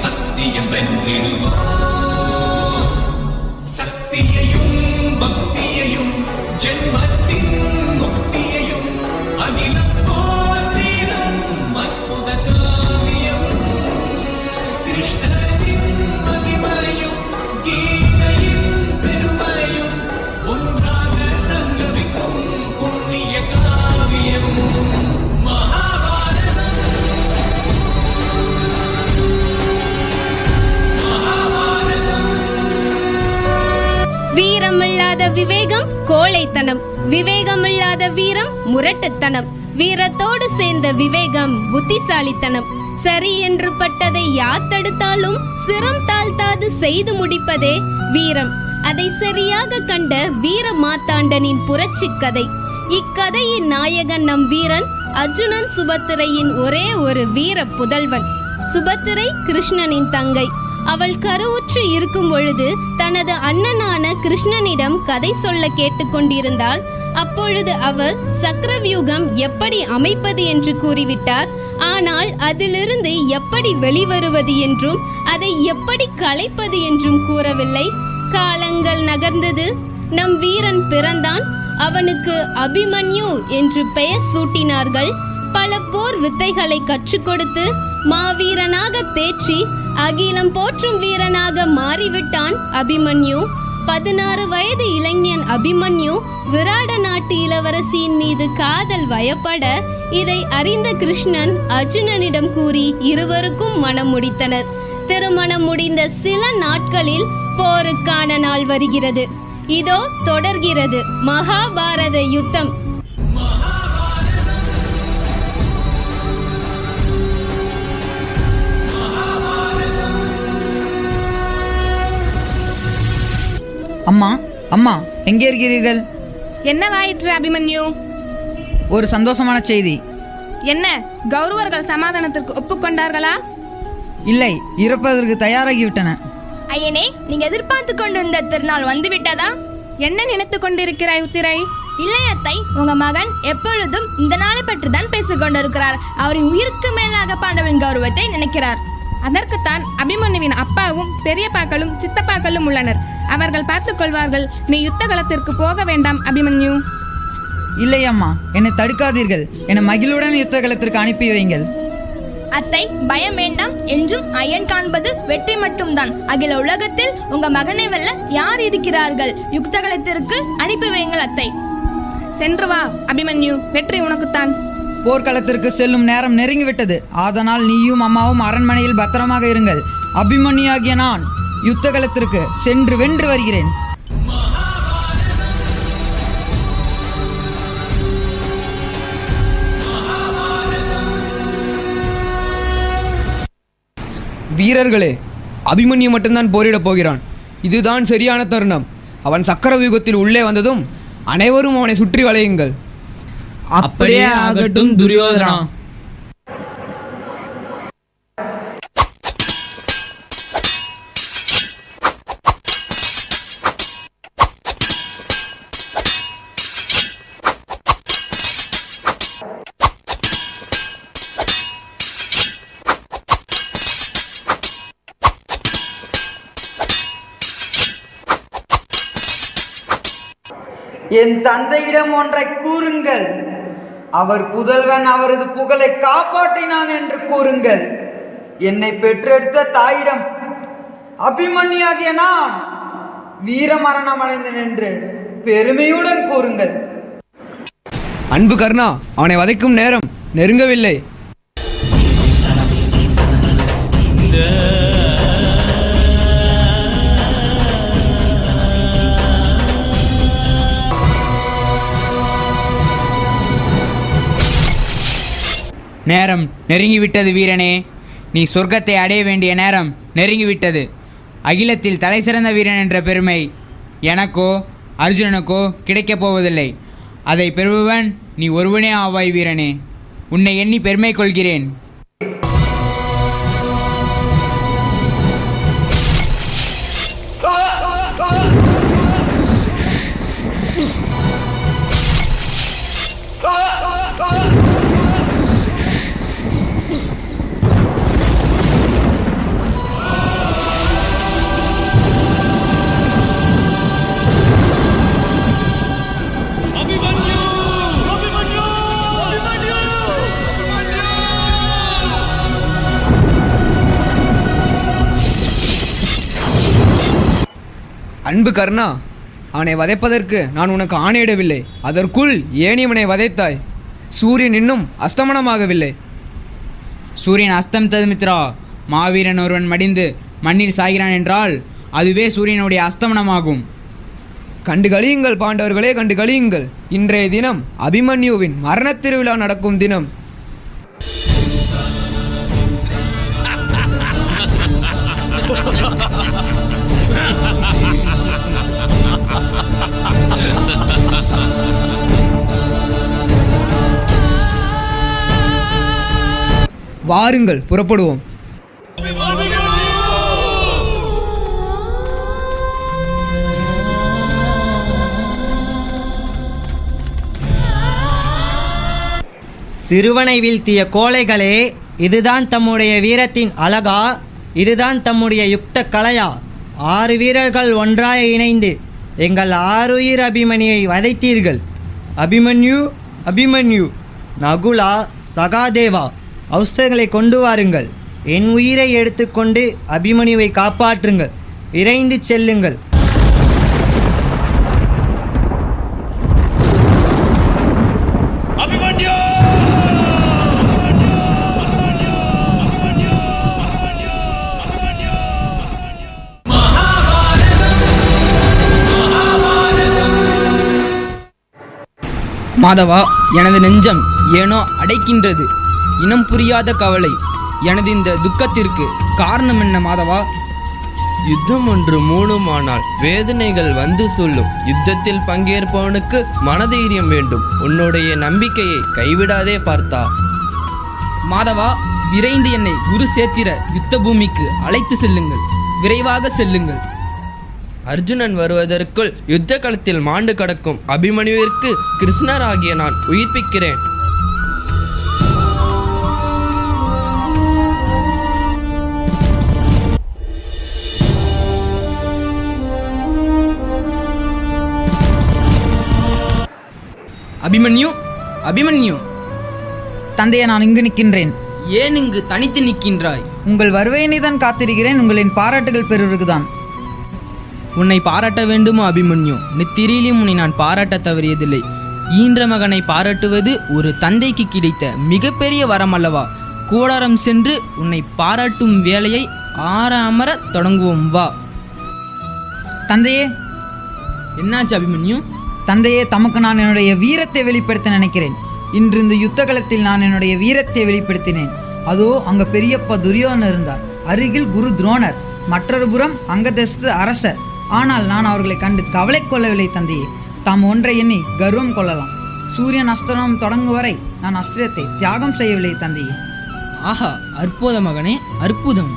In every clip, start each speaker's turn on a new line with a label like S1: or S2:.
S1: சத்தியம் வென்றிடுவோம். சக்தியையும் பக்தியையும் ஜென்மத்தின் முக்தியையும் அகிலம் போற்றிடும் அற்புத காவியம். கிருஷ்ணனின் மகிமையும் கீதையின் பெருமையும் ஒன்றாக சங்கமிக்கும் புண்ணிய காவியம் மகாபாரதம்.
S2: வீரமில்லாத விவேகம் கோழைத்தனம், விவேகமில்லாத வீரம் முரட்டுத்தனம், வீரத்தோடு சேர்ந்த விவேகம் புத்திசாலித்தனம். சரி என்று பட்டதை யார் தடுத்தாலும் சிரம் தாழ்த்தாது செய்து முடிப்பதே வீரம். அதை சரியாக கண்ட வீர மாத்தாண்டனின் புரட்சி கதை. இக்கதையின் நாயகன் நம் வீரன் அர்ஜுனன், சுபத்திரையின் ஒரே ஒரு வீர புதல்வன். சுபத்திரை கிருஷ்ணனின் தங்கை. அவள் கருவுற்று இருக்கும் பொழுது தனது அண்ணனான கிருஷ்ணனிடம் கதை சொல்ல கேட்டுக்கொண்டிருந்தாள். அப்பொழுது அவர் சக்கரவியூகம் எப்படி அமைப்பது என்று கூறிவிட்டார். ஆனால் அதிலிருந்து எப்படி வெளிவருவது என்றும் அதை எப்படி கலைப்பது என்றும் கூறவில்லை. காலங்கள் நகர்ந்தது. நம் வீரன் பிறந்தான். அவனுக்கு அபிமன்யு என்று பெயர் சூட்டினார்கள். பல போர் வித்தைகளை கற்றுக் கொடுத்து மாவீரனாக தேற்றி அகிலம் போற்றும் வீரனாக மாறிவிட்டான் அபிமன்யு. 16 வயது இளைஞன் அபிமன்யு விராட நாட்டு இளவரசியின் மீது காதல் வயப்பட இதை அறிந்த கிருஷ்ணன் அர்ஜுனனிடம் கூறி இருவருக்கும் மனம் முடித்தனர். திருமணம் முடிந்த சில நாட்களில் போருக்கான நாள் வருகிறது. இதோ தொடர்கிறது மகாபாரத யுத்தம்.
S3: அம்மா, அம்மா, எங்கே இருக்கிறீர்கள்?
S4: என்னவாயிற்று அபிமன்யு?
S3: ஒரு சந்தோஷமான செய்தி.
S4: என்ன, கௌரவர்கள் சமாதானத்திற்கு ஒப்புக்கொண்டார்களா?
S3: இல்லை, இறப்பதற்கு தயாராகிவிட்டன.
S5: ஐயனே, நீங்க எதிர்பார்த்து கொண்டிருந்த திருநாள் வந்துவிட்டதா?
S4: என்ன நினைத்து கொண்டிருக்கிறாய் உத்திரை?
S5: இல்லை அத்தை, உங்க மகன் எப்பொழுதும் இந்த நாளை பற்றி தான் பேசிக் கொண்டிருக்கிறார். அவரின் உயிருக்கு மேலாக பாண்டவன் கௌரவத்தை நினைக்கிறார்.
S4: அதற்குத்தான் அபிமன்யுவின் அப்பாவும் பெரியப்பாக்களும் சித்தப்பாக்களும் உள்ளனர். அவர்கள் பார்த்துக் கொள்வார்கள். நீ யுத்த களத்திற்கு போக வேண்டாம் அபிமன்யு.
S3: இல்லை அம்மா, என்னை தடுக்காதீர்கள். என்னை மகிழுடன் யுத்த களத்திற்கு அனுப்பி வைங்கள்.
S5: அத்தை, பயம் வேண்டாம். என்றும் ஐயன் காண்பது வெற்றி மட்டும்தான். அகில உலகத்தில் உங்க மகனை வெல்ல யார் இருக்கிறார்கள்? யுத்த களத்திற்கு அனுப்பி வைங்கள் அத்தை.
S4: சென்று வா அபிமன்யு, வெற்றி உனக்குத்தான்.
S3: போர்க்களத்திற்கு செல்லும் நேரம் நெருங்கிவிட்டது. அதனால் நீயும் அம்மாவும் அரண்மனையில் பத்திரமாக இருங்கள். அபிமன்யு ஆகிய நான் யுத்த களத்திற்கு சென்று வென்று வருகிறேன்.
S6: வீரர்களே, அபிமன்யு மட்டும்தான் போரிடப் போகிறான். இதுதான் சரியான தருணம். அவன் சக்கரவியூகத்தில் உள்ளே வந்ததும் அனைவரும் அவனை சுற்றி வளையுங்கள்.
S7: அப்படியே ஆகட்டும் துரியோதனா.
S3: என் தந்தையிடம் ஒன்றை கூறுங்கள். அவர் புதல்வன் அவரது புகழை காப்பாற்றினான் என்று கூறுங்கள். என்னை பெற்றெடுத்த தாயிடம் அபிமன்யாகிய நான் வீரமரணம் அடைந்தேன் என்று பெருமையுடன் கூறுங்கள்.
S6: அன்பு கர்ணா, அவனை வதைக்கும் நேரம் நெருங்கவில்லை.
S7: நேரம் நெருங்கிவிட்டது வீரனே. நீ சொர்க்கத்தை அடைய வேண்டிய நேரம் நெருங்கிவிட்டது. அகிலத்தில் தலை சிறந்த வீரன் என்ற பெருமை எனக்கோ அர்ஜுனனுக்கோ கிடைக்கப் போவதில்லை. அதை பெறுபவன் நீ ஒருவனே ஆவாய் வீரனே. உன்னை எண்ணி பெருமை கொள்கிறேன்.
S6: அன்பு கர்ணா, அவனை வதைப்பதற்கு நான் உனக்கு ஆணையிடவில்லை. அதற்குள் ஏன் இவனை வதைத்தாய்? சூரியன் இன்னும் அஸ்தமனமாகவில்லை.
S7: சூரியன் அஸ்தமித்தது மித்ரா. மாவீரன் ஒருவன் மடிந்து மண்ணில் சாகிறான் என்றால் அதுவே சூரியனுடைய அஸ்தமனமாகும்.
S6: கண்டு கழியுங்கள் பாண்டவர்களே, கண்டு கழியுங்கள். இன்றைய தினம் அபிமன்யுவின் மரணத் திருவிழா நடக்கும் தினம். வாருங்கள், புறப்படுவோம்.
S8: சிறுவனை வீழ்த்திய கோழைகளே, இதுதான் தம்முடைய வீரத்தின் அழகா? இதுதான் தம்முடைய யுக்த கலையா? 6 வீரர்கள் ஒன்றாய் இணைந்து எங்கள் 6 உயிர் அபிமன்யை வதைத்தீர்கள். அபிமன்யு, அபிமன்யு, நகுலா, சகாதேவா, அஸ்திரங்களை கொண்டு வாருங்கள். என் உயிரை எடுத்துக்கொண்டு அபிமன்யுவை காப்பாற்றுங்கள். விரைந்து செல்லுங்கள்.
S9: மாதவா, எனது நெஞ்சம் ஏனோ அடைக்கின்றது. இனம் புரியாத கவலை. எனது இந்த துக்கத்திற்கு காரணம் என்ன மாதவா?
S10: யுத்தம் ஒன்று மூணுமானால் வேதனைகள் வந்து சொல்லும். யுத்தத்தில் பங்கேற்பவனுக்கு மனதைரியம் வேண்டும். உன்னுடைய நம்பிக்கையை கைவிடாதே பார்த்தா.
S9: மாதவா, விரைந்து என்னை குரு சேத்திர யுத்த பூமிக்கு அழைத்து செல்லுங்கள். விரைவாக செல்லுங்கள்.
S10: அர்ஜுனன் வருவதற்குள் யுத்த களத்தில் மாண்டு கடக்கும் அபிமன்யுவிற்கு கிருஷ்ணர் ஆகிய நான் உயிர்ப்பிக்கிறேன்.
S9: அபிமன்யு, அபிமன்யு,
S3: தந்தையை, நான் இங்கு நிற்கின்றேன்.
S9: ஏன் இங்கு தனித்து நிற்கின்றாய்?
S3: உங்கள் வருவையினை தான் காத்திருக்கிறேன். உங்களின் பாராட்டுகள் பெறுவதற்குதான்.
S9: உன்னை பாராட்ட வேண்டுமோ அபிமன்யு? நித்திரியிலும் உன்னை நான் பாராட்ட தவறியதில்லை. ஈன்ற மகனை பாராட்டுவது ஒரு தந்தைக்கு கிடைத்த மிகப்பெரிய வரம் அல்லவா? கூடாரம் சென்று உன்னை பாராட்டும் வேலையை அமர தொடங்குவோம். வா.
S3: தந்தையே,
S9: என்னாச்சு அபிமன்யு?
S3: தந்தையே, தமக்கு நான் என்னுடைய வீரத்தை வெளிப்படுத்த நினைக்கிறேன். இன்று இந்த யுத்த களத்தில் நான் என்னுடைய வீரத்தை வெளிப்படுத்தினேன். அதோ அங்க பெரியப்பா துரியோதனர் இருந்தார். அருகில் குரு துரோணர், மற்றொரு புறம் அங்கதேசத்து அரசர். ஆனால் நான் அவர்களை கண்டு கவலை கொள்ளவில்லை தந்தையே. தாம் ஒன்றை எண்ணி கர்வம் கொள்ளலாம். சூரியன் அஸ்தமனம் தொடங்கும் வரை நான் அஸ்திரத்தை தியாகம் செய்யவில்லை தந்தையே.
S9: ஆஹா, அற்புத மகனே, அற்புதம்.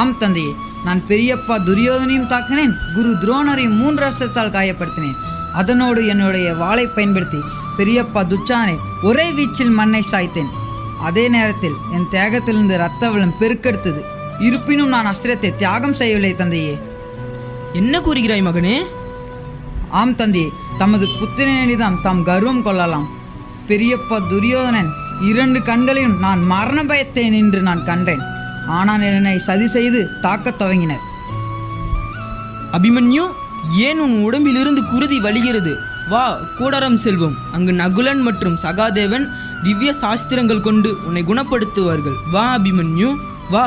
S3: ஆம் தந்தையே, நான் பெரியப்பா துரியோதனையும் தாக்கினேன். குரு துரோணரையும் 3 அஸ்திரத்தால் காயப்படுத்தினேன். அதனோடு என்னுடைய வாளை பயன்படுத்தி பெரியப்பா துச்சானை ஒரே வீச்சில் மண்ணை சாய்த்தேன். அதே நேரத்தில் என் தியாகத்திலிருந்து இரத்த வெள்ளம் பெருக்கெடுத்தது. இருப்பினும் நான் அஸ்திரத்தை தியாகம் செய்யவில்லை தந்தையே.
S9: என்ன கூறுகிறாய் மகனே?
S3: ஆம் தந்தையே, தமது புத்திரனிடம் தாம் கர்வம் கொள்ளலாம். பெரியப்பா துரியோதனன் 2 கண்களையும் நான் மரண பயத்தை நின்று நான் கண்டேன். ஆனால் என்னை சதி செய்து தாக்கத் துவங்கினர்.
S9: அபிமன்யு, ஏன் உன் உடம்பிலிருந்து குருதி வலிகிறது? வா, கூடாரம் செல்வோம். அங்கு நகுலன் மற்றும் சகாதேவன் திவ்ய சாஸ்திரங்கள் கொண்டு உன்னை குணப்படுத்துவார்கள். வா அபிமன்யு, வா.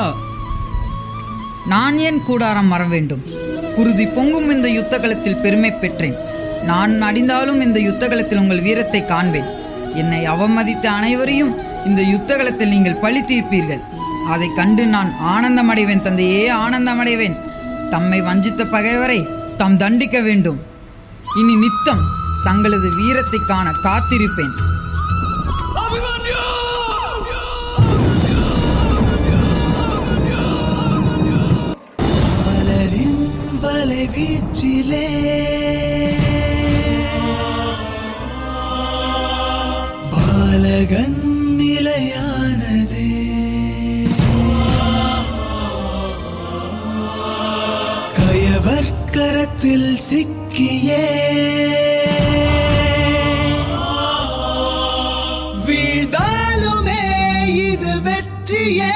S3: நான் ஏன் கூடாரம் வர வேண்டும்? குருதி பொங்கும் இந்த யுத்த களத்தில் பெருமை பெற்றேன். நான் அடிந்தாலும் இந்த யுத்த களத்தில் உங்கள் வீரத்தை காண்பேன். என்னை அவமதித்த அனைவரையும் இந்த யுத்த களத்தில் நீங்கள் பழி தீர்ப்பீர்கள். அதை கண்டு நான் ஆனந்தமடைவேன் தந்தையே, ஆனந்தமடைவேன். தம்மை வஞ்சித்த பகைவரை தாம் தண்டிக்க வேண்டும். இனி நித்தம் தங்களது வீரத்தை காண காத்திருப்பேன்.
S1: வலை வீச்சிலே பாலகன் நிலையானதே. கயவர் கரத்தில் சிக்கியே வீழ்ந்தாலுமே இது வெற்றியே.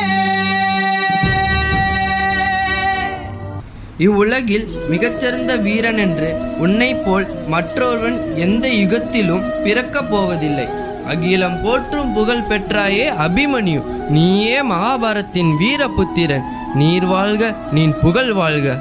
S10: இவ்வுலகில் மிகச்சிறந்த வீரன் என்று உன்னை போல் மற்றொருவன் எந்த யுகத்திலும் பிறக்கப் போவதில்லை. அகிலம் போற்றும் புகழ் பெற்றாயே அபிமன்யு, நீயே மகாபாரத்தின் வீரபுத்திரன். நீர் வாழ்க, நீ புகழ் வாழ்க.